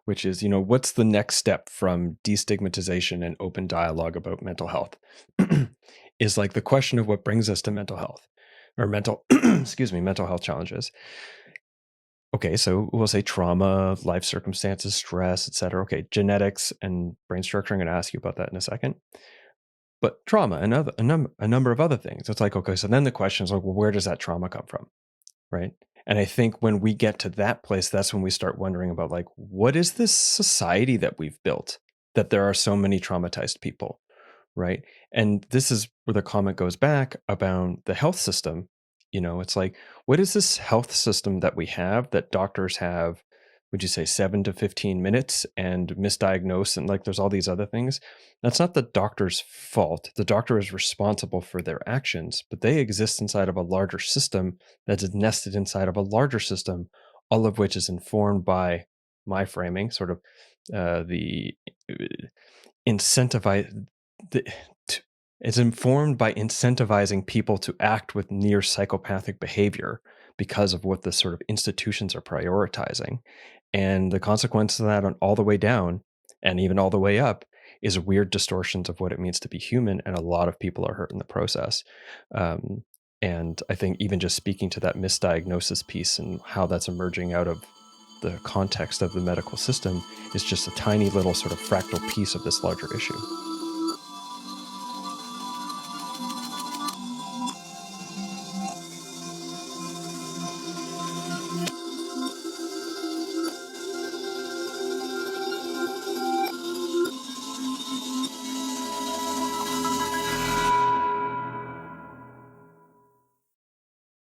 which is, what's the next step from destigmatization and open dialogue about mental health? Is like the question of what brings us to mental health or mental health challenges. Okay, so we'll say trauma, life circumstances, stress, et cetera. Okay, genetics and brain structure. I'm going to ask you about that in a second. But trauma and a number of other things. It's like, okay, so then the question is like, well, where does that trauma come from? Right. And I think when we get to that place, that's when we start wondering about like, what is this society that we've built that there are so many traumatized people? Right. And this is where the comment goes back about the health system. It's like, what is this health system that we have that doctors have, would you say 7 to 15 minutes and misdiagnose? And like, there's all these other things. That's not the doctor's fault. The doctor is responsible for their actions, but they exist inside of a larger system that is nested inside of a larger system, all of which is informed by my framing, sort of the incentivize the, it's informed by incentivizing people to act with near psychopathic behavior because of what the sort of institutions are prioritizing. And the consequence of that on all the way down and even all the way up is weird distortions of what it means to be human. And a lot of people are hurt in the process. And I think even just speaking to that misdiagnosis piece and how that's emerging out of the context of the medical system is just a tiny little sort of fractal piece of this larger issue.